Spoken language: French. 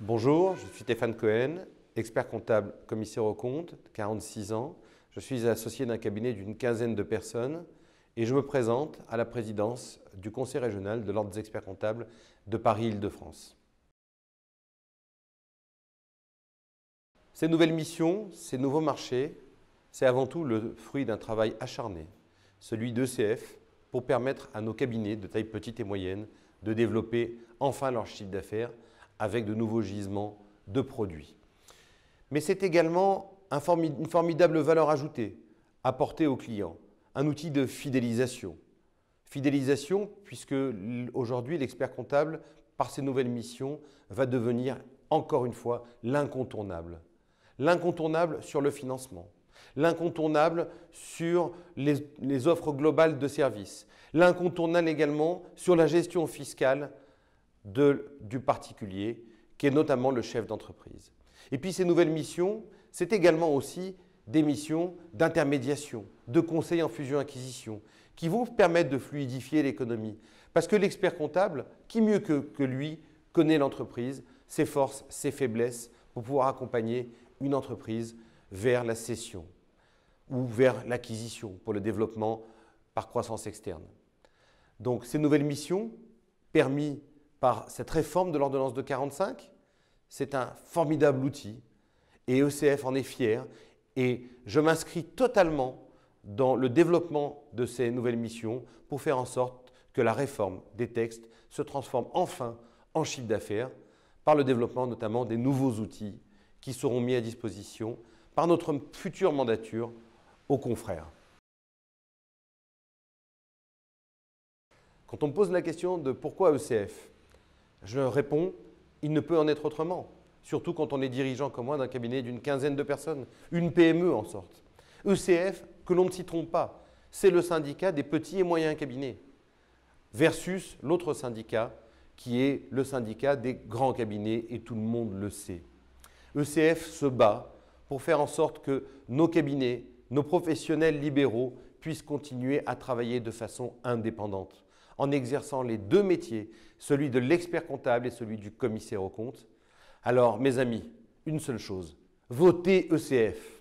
Bonjour, je suis Stéphane Cohen, expert comptable, commissaire aux comptes, 46 ans. Je suis associé d'un cabinet d'une quinzaine de personnes et je me présente à la présidence du Conseil régional de l'Ordre des experts comptables de Paris-Île-de-France. Ces nouvelles missions, ces nouveaux marchés, c'est avant tout le fruit d'un travail acharné, celui d'ECF, pour permettre à nos cabinets de taille petite et moyenne de développer enfin leur chiffre d'affaires avec de nouveaux gisements de produits. Mais c'est également une formidable valeur ajoutée apportée aux clients, un outil de fidélisation. Fidélisation puisque aujourd'hui l'expert comptable, par ses nouvelles missions, va devenir encore une fois l'incontournable. L'incontournable sur le financement, l'incontournable sur les offres globales de services, l'incontournable également sur la gestion fiscale du particulier, qui est notamment le chef d'entreprise. Et puis ces nouvelles missions, c'est également aussi des missions d'intermédiation, de conseil en fusion-acquisition, qui vont permettre de fluidifier l'économie. Parce que l'expert comptable, qui mieux que lui, connaît l'entreprise, ses forces, ses faiblesses, pour pouvoir accompagner une entreprise vers la cession ou vers l'acquisition pour le développement par croissance externe. Donc ces nouvelles missions, permises par cette réforme de l'ordonnance de 45, c'est un formidable outil et ECF en est fier et je m'inscris totalement dans le développement de ces nouvelles missions pour faire en sorte que la réforme des textes se transforme enfin en chiffre d'affaires par le développement notamment des nouveaux outils qui seront mis à disposition par notre future mandature aux confrères. Quand on me pose la question de pourquoi ECF, je réponds, il ne peut en être autrement, surtout quand on est dirigeant comme moi d'un cabinet d'une quinzaine de personnes, une PME en sorte. ECF, que l'on ne s'y trompe pas, c'est le syndicat des petits et moyens cabinets versus l'autre syndicat qui est le syndicat des grands cabinets et tout le monde le sait. ECF se bat pour faire en sorte que nos cabinets, nos professionnels libéraux puissent continuer à travailler de façon indépendante, en exerçant les deux métiers, celui de l'expert comptable et celui du commissaire aux comptes. Alors, mes amis, une seule chose, votez ECF.